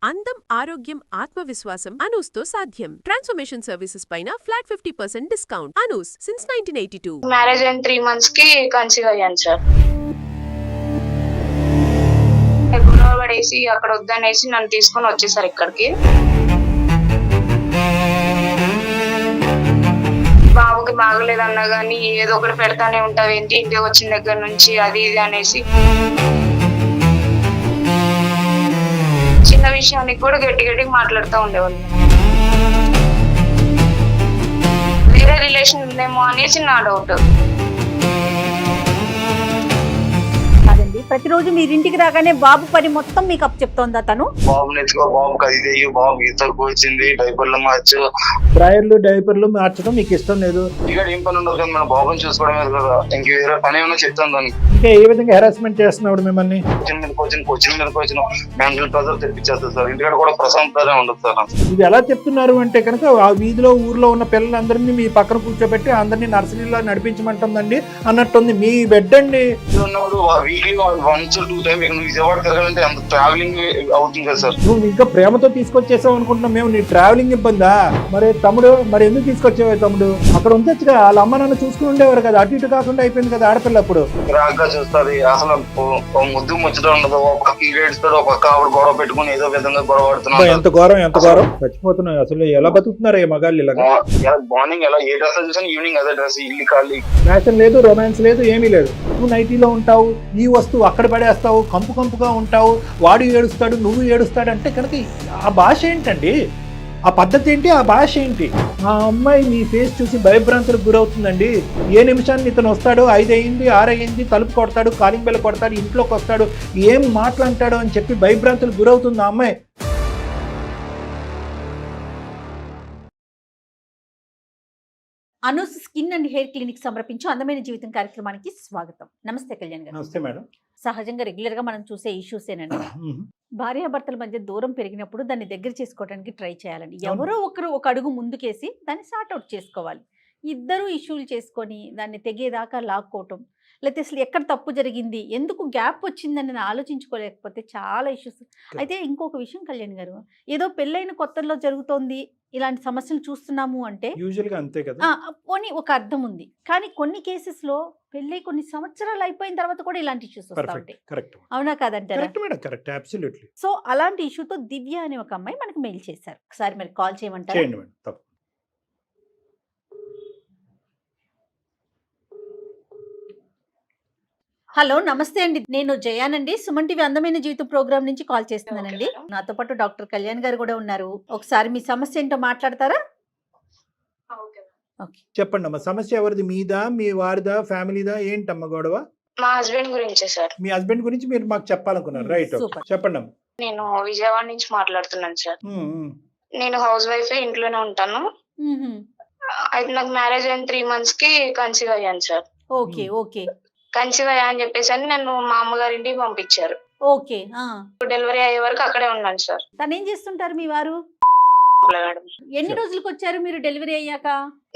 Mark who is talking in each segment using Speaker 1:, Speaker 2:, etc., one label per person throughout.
Speaker 1: అందం, ఆరోగ్యం, ఆత్మవిశ్వాసం అనూస్తో సాధ్యం. ట్రాన్స్ఫర్మేషన్ సర్వీసెస్ పైన flat 50% discount. Anoos since 1982.
Speaker 2: Marriage అయిన 3 months కి కన్సీవ్ అయ్యాను సార్. గొడవ పడేసి అక్కడ వద్దనేసి నన్ను తీసుకొని వచ్చేసారు ఇక్కడికి. బాబుకి బాగలేదన్నా గానీ ఏదో ఒకటి పెడతానే ఉంటావు ఏంటి ఇంటికి వచ్చిన దగ్గర నుంచి అది ఇది అనేసి చిన్న విషయానికి కూడా గట్టి గట్టిగా మాట్లాడుతూ ఉండేవాళ్ళు. వేరే రిలేషన్ ఉందేమో అనేసి నా డౌట్.
Speaker 3: కాదండి, ప్రతిరోజు మీరింటికి రాగానే బాబు పని మొత్తం మీకు అప్ చెప్తోందా తను?
Speaker 4: బాబుని ఎత్తుకో, బాబుకి అది తెయ్యి, బాబు ఈతకు వచ్చింది, డైపర్లు మార్చు.
Speaker 5: డైపర్లు మార్చడం మీకు ఇష్టం లేదు.
Speaker 4: ఇక్కడ ఏం పని ఉండదు కదా, మన బాబుని చూసుకోవడమే కదా, ఇంక వేరే పని ఏమైనా చెప్తాను దానికి.
Speaker 5: ఇంకా ఏ విధంగా హెరాస్మెంట్ చేస్తున్నాడు మిమ్మల్ని?
Speaker 4: కోచింగ్ మీదకి వచ్చిన మెంటల్ ప్రెజర్ తెప్పించేస్తారు సార్. ఇంటికాడ కూడా ప్రశాంతంగా ఉండదు సార్.
Speaker 5: ఇది ఎలా చెప్తున్నారు అంటే కనుక ఆ వీధిలో ఊర్లో ఉన్న పిల్లలందరినీ మీ పక్కన కూర్చోబెట్టి అందరినీ నర్సరీలో నడిపించమంటుందండి అన్నట్టుంది. మీ బెడ్ అండి
Speaker 4: ఉన్నప్పుడు వీక్లీ 1 to 2 times ఇక్కడ విజయవాడ తిరగాలంటే అంత ట్రావెలింగ్ అవుతుంది కదా సార్.
Speaker 5: నువ్వు ఇంకా ప్రేమతో తీసుకొచ్చేసావు అనుకుంటున్నాం మేము. నీ ట్రావెలింగ్ ఇబ్బందా? మరి తమ్ముడు, మరి ఎందుకు తీసుకొచ్చేవా తమ్ముడు? అక్కడ ఉంచొచ్చుగా, వాళ్ళ అమ్మ నాన్న చూసుకుని ఉండేవారు కదా, అటు ఇటు కాకుండా అయిపోయింది కదా ఆడపిల్ల. అప్పుడు
Speaker 4: రాగ్గా చూస్తుంది, అసలు ముద్దు ముచ్చట ఉండదు. ఒక పక్క ఏడుస్తాడు, ఒక పక్క ఆవిడ గొడవ పెట్టుకుని ఏదో విధంగా గొడవ పడుతున్నాడు.
Speaker 5: ఎంత ఘోరం చచ్చిపోతున్నావు. అసలు ఎలా బతుకుతున్నారు ఈ మగాళ్ళు ఇలాగా?
Speaker 4: మార్నింగ్ ఎలా ఏ డ్రెస్ చూసాను, ఈవినింగ్ అదే డ్రెస్, ఇల్లు ఖాళీ.
Speaker 5: ఫ్యాషన్ లేదు, రొమాన్స్ లేదు, ఏమీ లేదు. నువ్వు నైటీలో ఉంటావు, ఈ వస్తువు అక్కడ పడేస్తావు, కంపుగా ఉంటావు, వాడు ఏడుస్తాడు, నువ్వు ఏడుస్తాడు అంటే కనుక ఆ భాష ఏంటండి? ఆ పద్ధతి ఏంటి? ఆ భాష ఏంటి? ఆ అమ్మాయి మీ ఫేస్ చూసి భయభ్రాంతులకు గురవుతుందండి. ఏ నిమిషాన్ని ఇతను వస్తాడు, 5 అయింది 6 అయింది, తలుపు కొడతాడు, కాలింగ్ బెల్ కొడతాడు, ఇంట్లోకి వస్తాడు, ఏం మాట్లాంటాడు అని చెప్పి భయభ్రాంతులకు గురవుతుంది ఆ అమ్మాయి.
Speaker 3: Anoos skin and hair clinic సమర్పించు అందమైన జీవితం కార్యక్రమానికి స్వాగతం. నమస్తే కళ్యాణ్ గారు.
Speaker 5: నమస్తే మేడం.
Speaker 3: సహజంగా రెగ్యులర్ గా మనం చూసే ఇష్యూసేనండి. భార్యాభర్తల మధ్య దూరం పెరిగినప్పుడు దాన్ని దగ్గర చేసుకోవడానికి ట్రై చేయాలండి. ఎవరో ఒకరు ఒక అడుగు ముందుకేసి దాన్ని సార్ట్అవుట్ చేసుకోవాలి. ఇద్దరు ఇష్యూలు చేసుకొని దాన్ని తెగేదాకా లాక్కోవటం, లేకపోతే అసలు ఎక్కడ తప్పు జరిగింది, ఎందుకు గ్యాప్ వచ్చిందని ఆలోచించుకోలేకపోతే చాలా ఇష్యూస్. అయితే ఇంకొక విషయం కళ్యాణ్ గారు, ఏదో పెళ్ళైన కొత్తల్లో జరుగుతోంది ఇలాంటి సమస్యలు చూస్తున్నాము అంటే
Speaker 5: యూజువల్గా అంతే కదా,
Speaker 3: పోనీ ఒక అర్థం ఉంది. కానీ కొన్ని కేసెస్ లో పెళ్ళై కొన్ని సంవత్సరాలు అయిపోయిన తర్వాత కూడా ఇలాంటి ఇష్యూస్ వస్తూ ఉంటాయి. అవునా కాదంటారా? సో అలాంటి ఇష్యూతో దివ్య అనే ఒక అమ్మాయి మనకు మెయిల్ చేశారు. ఒకసారి మరి కాల్ చేయమంటారు? హలో, నమస్తే అండి. నేను జయానండి, సుమన్ టీవీ అందమైన జీవితం ప్రోగ్రామ్ నుంచి కాల్ చేస్తున్నానండి. నాతో పాటు డాక్టర్ కళ్యాణ్ గారు కూడా ఉన్నారు. ఒకసారి మీ సమస్య ఏంటో మాట్లాడతారా?
Speaker 5: చెప్పండి అమ్మా. సమస్య ఎవరిది? మీదా, మీ వారిదా, ఫ్యామిలీదా? ఏంటమ్మా గొడవ?
Speaker 2: మా హస్బెండ్ గురించే సార్.
Speaker 5: మీ హస్బెండ్ గురించి మీరు మాకు చెప్పాలనుకున్నారు, రైట్? చెప్పండి అమ్మా.
Speaker 2: నేను విజయవాడ నుంచి మాట్లాడుతున్నాను సార్. నేను హౌస్ వైఫ్, ఇంట్లోనే ఉంటాను. అయితే నాకు మ్యారేజ్ అయిన 3 months కి కన్సీవ్ అయ్యాను సార్.
Speaker 3: ఓకే.
Speaker 2: కన్సీవ్ అయ్యా అని చెప్పేసి అని నన్ను మా అమ్మగారి ఇంటికి పంపించారు.
Speaker 3: ఓకే.
Speaker 2: డెలివరీ అయ్యే వరకు అక్కడే ఉన్నాను సార్.
Speaker 3: తను ఏం చేస్తుంటారు మీ వారు? ఎన్ని రోజులకు వచ్చారు మీరు డెలివరీ అయ్యాక?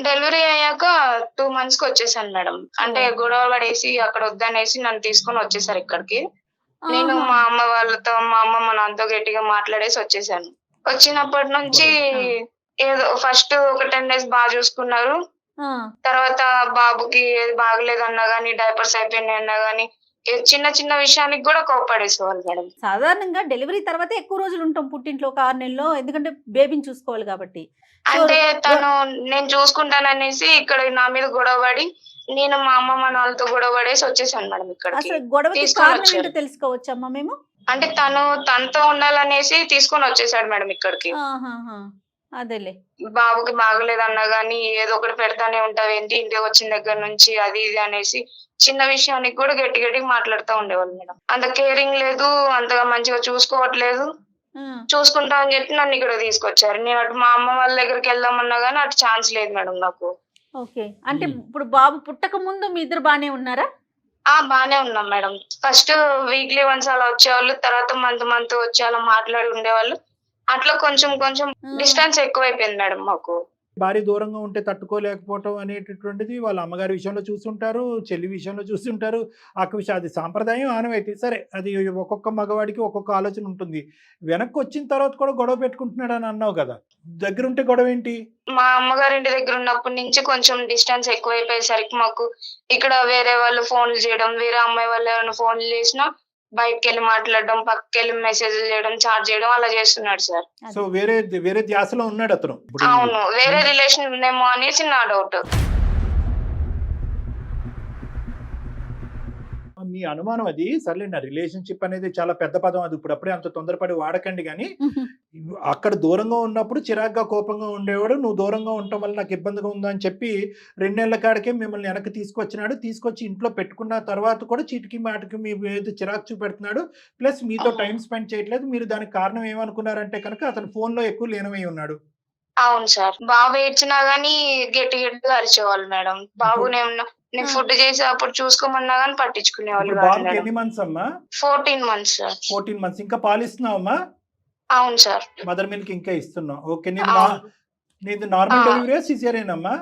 Speaker 2: డెలివరీ అయ్యాక 2 months కి వచ్చేసాను మేడం. అంటే గొడవ పడేసి అక్కడ వద్దనేసి నన్ను తీసుకొని వచ్చేసారు ఇక్కడికి. నేను మా అమ్మ వాళ్ళతో, మా అమ్మ మా నాన్నతో గట్టిగా మాట్లాడేసి వచ్చేసాను. వచ్చినప్పటి నుంచి ఏదో ఫస్ట్ ఒక 10 days బాగా చూసుకున్నారు. తర్వాత బాబుకి బాగలేదన్నా గానీ, డైపర్స్ అయిపోయినాయి అన్నా గానీ, చిన్న చిన్న విషయానికి కూడా కోపడేసేవాళ్ళు మేడం.
Speaker 3: సాధారణంగా డెలివరీ తర్వాత ఎక్కువ రోజులు ఉంటాం పుట్టింట్లో, ఒక 6 నెలల్లో, ఎందుకంటే బేబీని చూసుకోవాలి కాబట్టి.
Speaker 2: అంటే తను నేను చూసుకుంటాననేసి ఇక్కడ నా మీద గొడవపడి, నేను మా అమ్మ మా నాన్నతో గొడవపడేసి వచ్చేసాను మేడం ఇక్కడ.
Speaker 3: తెలుసుకోవచ్చమ్మా మేము?
Speaker 2: అంటే తనతో ఉండాలనేసి తీసుకొని వచ్చేసాడు మేడం ఇక్కడికి.
Speaker 3: అదేలే.
Speaker 2: బాబుకి బాగలేదన్నా గానీ ఏదో ఒకటి పెడతానే ఉంటావు ఏంటి ఇంటికి వచ్చిన దగ్గర నుంచి అది ఇది అనేసి చిన్న విషయానికి కూడా గట్టి గట్టిగా మాట్లాడుతూ ఉండేవాళ్ళు మేడం. అంత కేరింగ్ లేదు, అంతగా మంచిగా చూసుకోవట్లేదు. చూసుకుంటా అని చెప్పి నన్ను ఇక్కడ తీసుకొచ్చారు. నేను అటు మా అమ్మ వాళ్ళ దగ్గరికి వెళ్దామన్నా గానీ అటు ఛాన్స్ లేదు మేడం నాకు.
Speaker 3: ఓకే. అంటే ఇప్పుడు బాబు పుట్టక ముందు మీ ఇద్దరు బానే ఉన్నారా?
Speaker 2: బానే ఉన్నాం మేడం. ఫస్ట్ వీక్లీ వన్స్ అలా వచ్చేవాళ్ళు, తర్వాత మంత్ వచ్చి అలా మాట్లాడి ఉండేవాళ్ళు. అట్లా కొంచెం డిస్టెన్స్ ఎక్కువైపోయింది మేడం మాకు.
Speaker 5: భార్య దూరంగా ఉంటే తట్టుకోలేకపోవటం అనేటటువంటిది వాళ్ళ అమ్మగారి విషయంలో చూస్తుంటారు, చెల్లి విషయంలో చూస్తుంటారు, అక్క విషయం. అది సాంప్రదాయం, ఆనవాయితీ. సరే, అది ఒక్కొక్క మగవాడికి ఒక్కొక్క ఆలోచన ఉంటుంది. వెనక్కి వచ్చిన తర్వాత కూడా గొడవ పెట్టుకుంటున్నాడు అని అన్నావు కదా, దగ్గర ఉంటే గొడవ ఏంటి?
Speaker 2: మా అమ్మగారింటి దగ్గర ఉన్నప్పటి నుంచి కొంచెం డిస్టెన్స్ ఎక్కువైపోయేసరికి మాకు ఇక్కడ వేరే వాళ్ళు ఫోన్లు చేయడం, వేరే అమ్మాయి వాళ్ళు ఏమైనా ఫోన్లు చేసినా బయటకు వెళ్ళి మాట్లాడడం, పక్కకి వెళ్ళి మెసేజ్లు చేయడం, చాట్ చేయడం అలా చేస్తున్నాడు సార్.
Speaker 5: సో వేరే ధ్యాసలో ఉన్నాడు అతను. ఇప్పుడు
Speaker 2: అవును, వేరే రిలేషన్ ఉందేమో అనేసి నా డౌట్.
Speaker 5: మీ అనుమానం అది. సర్లే, నా రిలేషన్షిప్ అనేది చాలా పెద్ద పదం, అది ఇప్పుడప్పుడే అంత తొందరపడి వాడకండి. కానీ అక్కడ దూరంగా ఉన్నప్పుడు చిరాగ్గా కోపంగా ఉండేవాడు, నువ్వు దూరంగా ఉండటం వల్ల నాకు ఇబ్బందిగా ఉందా అని చెప్పి 2 నెలల కాడికే మిమ్మల్ని వెనక్కి తీసుకొచ్చినాడు. తీసుకొచ్చి ఇంట్లో పెట్టుకున్న తర్వాత కూడా చీటికి మాటికి మీ మీద చిరాకు చూపెడుతున్నాడు. ప్లస్ మీతో టైం స్పెండ్ చేయట్లేదు. మీరు దానికి కారణం ఏమనుకున్నారంటే కనుక అతను ఫోన్లో ఎక్కువ లీనమై ఉన్నాడు.
Speaker 2: అవును సార్, బాబు ఏడ్చినా గానీ గట్టిగా అరిచేవాళ్ళు మేడం. బాబునేమన్నా నేను ఫుడ్ చేసి అప్పుడు చూసుకోమన్నా గానీ పట్టించుకునేవాళ్ళు
Speaker 5: ఇప్పుడు
Speaker 2: కాదు
Speaker 5: బాబుకి
Speaker 2: మేడం.
Speaker 5: ఎన్ని మంత్స్ అమ్మా?
Speaker 2: 14 months సార్.
Speaker 5: 14 months. ఇంకా పాలిస్తున్నావమ్మా?
Speaker 2: అవును సార్.
Speaker 5: మదర్ మిల్క్ ఇంకా ఇస్తున్నావు. ఓకే.
Speaker 2: అవును.
Speaker 5: నీది నార్మల్ డెలివరీ, సిజేరియన్ అమ్మా?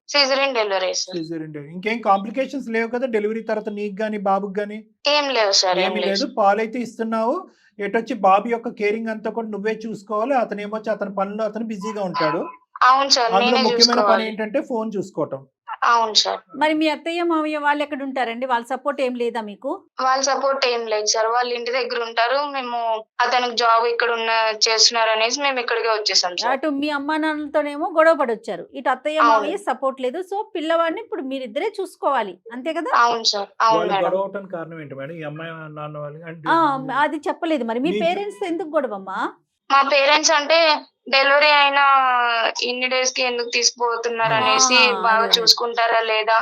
Speaker 2: సిజరీన్ డెలివరీ సార్.
Speaker 5: Caesarean delivery. ఇంకేం కాంప్లికేషన్స్ లేవు కదా డెలివరీ తర్వాత నీకు గానీ బాబుకి గానీ?
Speaker 2: ఏం లేవు సార్, ఏం
Speaker 5: ఏమీ
Speaker 2: లేదు.
Speaker 5: లేదు. పాలైతే ఇస్తున్నావు. ఎటొచ్చి బాబు యొక్క కేరింగ్ అంతా కూడా నువ్వే చూసుకోవాలి. అతను ఏమొచ్చి అతని పనులు అతను బిజీగా ఉంటాడు.
Speaker 2: అవును సార్,
Speaker 5: అందులో
Speaker 2: నేనే
Speaker 5: ముఖ్యమైన పని
Speaker 2: చూసుకోవాలి.
Speaker 5: ఏంటంటే ఫోన్ చూసుకోవటం.
Speaker 2: అవును సార్.
Speaker 3: మరి మీ అత్తయ్య మామయ్య వాళ్ళు ఎక్కడ ఉంటారండి? వాళ్ళ సపోర్ట్ ఏం లేదా మీకు?
Speaker 2: వాళ్ళ సపోర్ట్ ఏం లేదు సార్, వాళ్ళ ఇంటి దగ్గర ఉంటారు. మేము అతనికి జాబ్ ఇక్కడ చేస్తున్నారు అనేసి మేము ఇక్కడికే వచ్చేసాం సార్.
Speaker 3: అటు మీ అమ్మా నాన్నలతోనేమో గొడవ పడొచ్చారు, ఇటు అత్తయ్య
Speaker 2: అవును.
Speaker 3: మామయ్య సపోర్ట్ లేదు. సో పిల్లవాడిని ఇప్పుడు మీరిద్దరే చూసుకోవాలి, అంతే కదా?
Speaker 2: అవును సార్. అవును
Speaker 5: వాళ్ళు
Speaker 2: మేడం.
Speaker 5: గొడవ అవటానికి కారణం ఏంటి మేడం? ఈ అమ్మాయి నాన్న వాళ్ళు అంటే
Speaker 3: అది చెప్పలేదు. మరి మీ
Speaker 5: మీకు-
Speaker 3: పేరెంట్స్ ఎందుకు గొడవమ్మా?
Speaker 2: మా పేరెంట్స్ అంటే డెలివరీ అయిన ఇన్ని డేస్ కి ఎందుకు తీసుకుపోతున్నారు అనేసి,
Speaker 3: ఆహా,
Speaker 2: బాగా
Speaker 3: అదే.
Speaker 2: చూసుకుంటారా లేదా,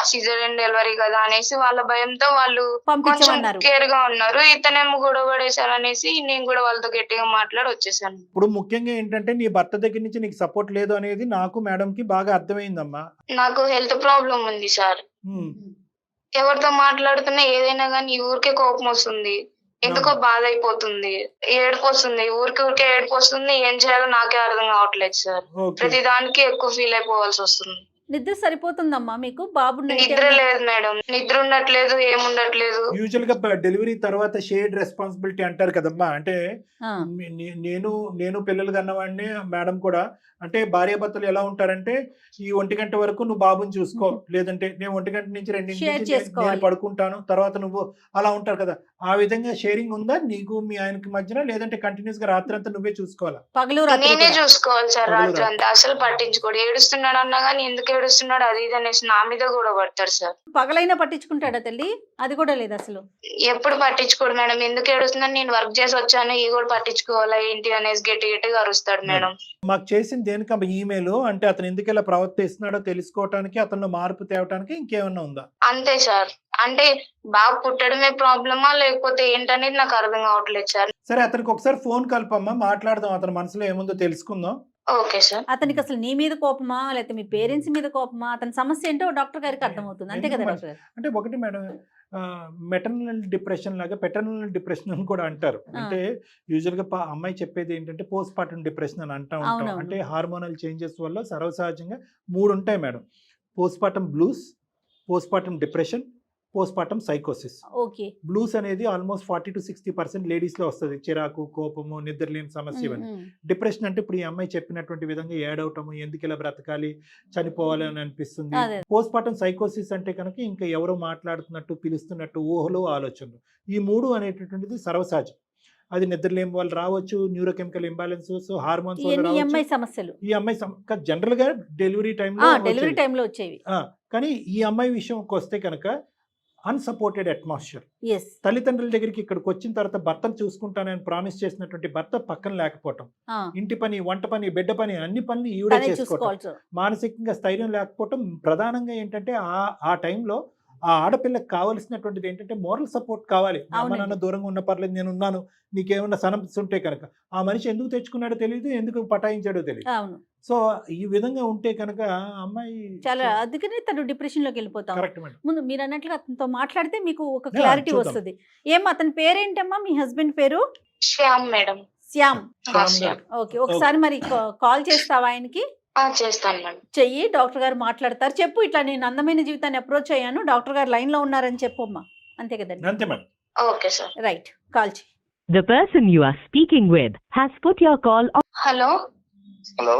Speaker 2: సిజరీన్ డెలివరీ కదా అనేసి వాళ్ళ భయంతో వాళ్ళు కొంచెం
Speaker 3: పంపించమన్నారు.
Speaker 2: కేర్ గా ఉన్నారు. ఇతనేమో గొడవ పడేశారు అనేసి నేను కూడా వాళ్ళతో గట్టిగా మాట్లాడి వచ్చేసాను.
Speaker 5: ఇప్పుడు ముఖ్యంగా ఏంటంటే నీ భర్త దగ్గర నుంచి నీకు సపోర్ట్ లేదు అనేది నాకు మేడం కి బాగా అర్థమైందమ్మా.
Speaker 2: నాకు హెల్త్ ప్రాబ్లం ఉంది సార్.
Speaker 5: ఉమ్.
Speaker 2: ఎవరితో మాట్లాడుతున్నా ఏదైనా కానీ ఊరికే కోపం వస్తుంది, ఎందుకో బాధ అయిపోతుంది, ఏడుపు వస్తుంది, ఊరికే ఏడుపు వస్తుంది. ఏం చేయాలో నాకే అర్థం కావట్లేదు సార్.
Speaker 5: ఓకే.
Speaker 2: ప్రతి దానికి ఎక్కువ ఫీల్ అయిపోవాల్సి వస్తుంది.
Speaker 3: నిద్ర సరిపోతుందమ్మా మీకు? బాబు
Speaker 2: నిద్ర లేదు మేడం, నిద్ర ఉండట్లేదు, ఏముండట్లేదు.
Speaker 5: యూజువల్ గా డెలివరీ తర్వాత షేర్డ్ రెస్పాన్సిబిలిటీ అంటారు కదమ్మా. అంటే నేను పిల్లలు కన్నవాడిని, మేడం కూడా. అంటే భార్యాభర్తలు ఎలా ఉంటారంటే, ఈ 1 గంట వరకు నువ్వు బాబుని చూసుకో, లేదంటే నేను 1 గంట నుంచి 2
Speaker 3: Share
Speaker 5: నుంచి
Speaker 3: చేసుకోవాలి.
Speaker 5: నేను పడుకుంటాను, తర్వాత నువ్వు అలా ఉంటారు కదా. ఆ విధంగా షేరింగ్ ఉందా నీకు మీ ఆయనకి మధ్యన, లేదంటే కంటిన్యూస్ గా రాత్రి అంతా నువ్వే చూసుకోవాలా?
Speaker 3: పగలు రాత్రి
Speaker 2: నేనే
Speaker 3: కూడా?
Speaker 2: చూసుకోవాలి సార్.
Speaker 5: పగలు
Speaker 2: రాత్రి అంతా అసలు పట్టించుకోడు. ఏడుస్తున్నాడు అన్నా గానీ ఎందుకు ఏడుస్తున్నాడు అది ఇది అనేసి నా మీద కూడా పడతాడు సార్.
Speaker 3: పగలైనా పట్టించుకుంటాడా తల్లి? అది కూడా లేదు అసలు.
Speaker 2: ఎప్పుడు పట్టించుకోడు మేడం. ఎందుకు ఏడుస్తున్నాడు, నేను వర్క్ చేసి వచ్చాను, ఈ కూడా పట్టించుకోవాలా ఏంటి అనేసి గట్టిగా అరుస్తాడు మేడం.
Speaker 5: మాకు చేసింది దేనికమ్మా ఈమెయిల్? అంటే అతను ఎందుకు ఇలా ప్రవర్తిస్తున్నాడో తెలుసుకోవటానికి, అతను మార్పు తేవటానికి, ఇంకేమన్నా ఉందా?
Speaker 2: అంతే సార్. అంటే బాబు పుట్టడమే ప్రాబ్లమా లేకపోతే ఏంటనేది నాకు అర్థం కావట్లేదు సార్.
Speaker 5: సరే, అతనికి ఒకసారి ఫోన్ కలపమ్మా, మాట్లాడదాం, అతని మనసులో ఏముందో తెలుసుకుందాం.
Speaker 2: Okay sir.
Speaker 3: అతనికి అసలు నీ మీద కోపమా లేకపోతే మీ పేరెంట్స్ మీద కోపమా? అతని సమస్య ఏంటో డాక్టర్ గారికి అర్థమవుతుంది, అంతే కదా డాక్టర్ గారు?
Speaker 5: అంటే ఒకటి మేడం, మెటర్నల్ డిప్రెషన్ లాగా పెటర్నల్ డిప్రెషన్ అని కూడా అంటారు. అంటే యూజువల్ గా అమ్మాయి చెప్పేది ఏంటంటే పోస్ట్ పార్టం డిప్రెషన్ అని అంటా ఉంటాం.
Speaker 3: అవునవును.
Speaker 5: అంటే హార్మోనల్ చేంజెస్ వల్ల సర్వసహజంగా 3 ఉంటాయి madam: post partum blues, post partum depression, post partum సైకోసిస్.
Speaker 3: ఓకే.
Speaker 5: బ్లూస్ అనేది ఆల్మోస్ట్ 40 to 60% లేడీస్ లో వస్తుంది. చిరాకు, కోపము, నిద్రలేని సమస్య ఇవన్నీ. డిప్రెషన్ అంటే ఇప్పుడు ఈ అమ్మాయి చెప్పినటువంటి విధంగా ఏడవటము, ఎందుకు ఇలా బ్రతకాలి, చనిపోవాలి అని అనిపిస్తుంది.
Speaker 3: అదే.
Speaker 5: పోస్ట్ పార్టం సైకోసిస్ అంటే కనుక ఇంకా ఎవరో మాట్లాడుతున్నట్టు, పిలుస్తున్నట్టు ఊహలు, ఆలోచనలు. ఈ 3 అనేటటువంటిది సర్వసహజం. అది నిద్రలేని వాళ్ళు రావచ్చు, న్యూరోకెమికల్ ఇంబాలెన్సెస్, హార్మోన్స్ వల్ల
Speaker 3: ఇవన్నీ
Speaker 5: రావచ్చు.
Speaker 3: అమ్మాయి సమస్యలు
Speaker 5: ఈ అమ్మాయి జనరల్ గా డెలివరీ టైంలో
Speaker 3: డెలివరీ టైంలో వచ్చేవి.
Speaker 5: కానీ ఈ అమ్మాయి విషయంకి వస్తే కనుక అన్సపోర్టెడ్ అట్మాస్ఫియర్.
Speaker 3: ఎస్.
Speaker 5: తల్లిదండ్రుల దగ్గరికి ఇక్కడికి వచ్చిన తర్వాత భర్తను చూసుకుంటానని ప్రామిస్ చేసినటువంటి భర్త పక్కన లేకపోవటం, ఇంటి పని, వంట పని, బిడ్డ పని, అన్ని పనులు ఈవిడే చేసుకోవటం,
Speaker 3: చూసుకోవాలి.
Speaker 5: మానసికంగా స్థైర్యం లేకపోవటం. ప్రధానంగా ఏంటంటే ఆ టైంలో ఆ ఆడపిల్లకి కావాల్సినటువంటిది ఏంటంటే మోరల్ సపోర్ట్ కావాలి. అమ్మ
Speaker 3: అవునండి.
Speaker 5: నాన్న దూరంగా ఉన్న పర్లేదు, నేను ఉన్నాను, నీకేమన్నా సమస్య ఉంటే కనుక. ఆ మనిషి ఎందుకు తెచ్చుకున్నాడో తెలియదు, ఎందుకు పటాయించాడో తెలియదు.
Speaker 3: అవును.
Speaker 5: సో ఈ విధంగా ఉంటే కనుక అమ్మాయి
Speaker 3: చాలా, అందుకనే తను డిప్రెషన్ లోకి వెళ్ళిపోతాం.
Speaker 5: Correct madam.
Speaker 3: ముందు మీరు అన్నట్లుగా అతనితో మాట్లాడితే మీకు ఒక క్లారిటీ
Speaker 5: చూద్దాం.
Speaker 3: వస్తుంది. అతని పేరేంటమ్మా? మీ హస్బెండ్ పేరు?
Speaker 2: శ్యామ్ మేడం.
Speaker 3: శ్యామ్.
Speaker 5: శ్యామ్
Speaker 2: శ్యామ్.
Speaker 5: గారు.
Speaker 3: ఓకే. ఒకసారి మరి కాల్ చేస్తావా ఆయనకి?
Speaker 2: చేస్తాను మేడం.
Speaker 3: చెయ్యి, డాక్టర్ గారు మాట్లాడతారు. చెప్పు, ఇట్లా నేను అందమైన జీవితాన్ని అప్రోచ్ అయ్యాను, డాక్టర్ గారు లైన్ లో ఉన్నారని చెప్పమ్మా. అంతే కదండి?
Speaker 5: అంతే madam.
Speaker 2: Okay sir.
Speaker 3: Right, call చెయ్యి.
Speaker 6: The person you are speaking with has put your call on.
Speaker 2: Hello,
Speaker 4: hello,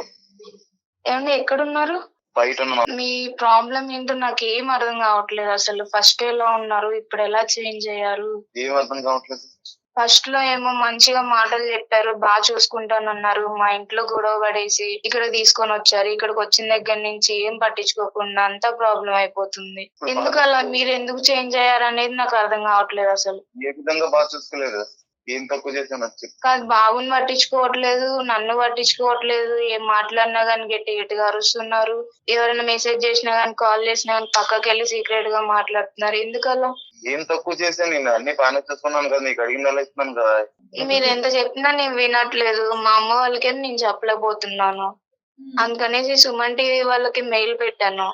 Speaker 2: ఏమండి ఎక్కడున్నారు?
Speaker 4: బయట ఉన్నా.
Speaker 2: మీ ప్రాబ్లం ఏంటో నాకు ఏం అర్థం కావట్లేదు. అసలు ఫస్ట్ ఎలా ఉన్నారు, ఇప్పుడు ఎలా చేంజ్ అయ్యారు?
Speaker 4: ఏం అర్థం కావట్లేదు.
Speaker 2: ఫస్ట్ లో ఏమో మంచిగా మాటలు చెప్పారు, బాగా చూసుకుంటానన్నారు. మా ఇంట్లో గొడవ పడేసి ఇక్కడ తీసుకొని వచ్చారు. ఇక్కడికి వచ్చిన దగ్గర నుంచి ఏం పట్టించుకోకుండా అంతా ప్రాబ్లం అయిపోతుంది. ఎందుకు అలా, మీరు ఎందుకు చేంజ్ అయ్యారు అనేది నాకు అర్థం కావట్లేదు అసలు.
Speaker 4: ఏ విధంగా బాగా చూసుకోలేదు, ఏం తక్కువ చేశాను వచ్చి.
Speaker 2: కాదు, బాబుని పట్టించుకోవట్లేదు, నన్ను పట్టించుకోవట్లేదు. ఏం మాట్లాడినా గానీ గట్టి గట్టిగా అరుస్తున్నారు. ఎవరైనా మెసేజ్ చేసినా గానీ, కాల్ చేసినా గానీ పక్కకి వెళ్ళి సీక్రెట్ గా మాట్లాడుతున్నారు. ఎందుకలా?
Speaker 4: ఏం తక్కువ చేశాను, నేను అన్ని బాగానే చూసుకున్నాను కదా, నీకు అడిగిందలా ఇస్తున్నాను కదా.
Speaker 2: మీరు ఎంత చెప్పినా నేను వినట్లేదు. మా అమ్మ వాళ్ళకి నేను చెప్పలేకపోతున్నాను. అందుకనేసి సుమన్ టీవీ వాళ్ళకి మెయిల్ పెట్టాను.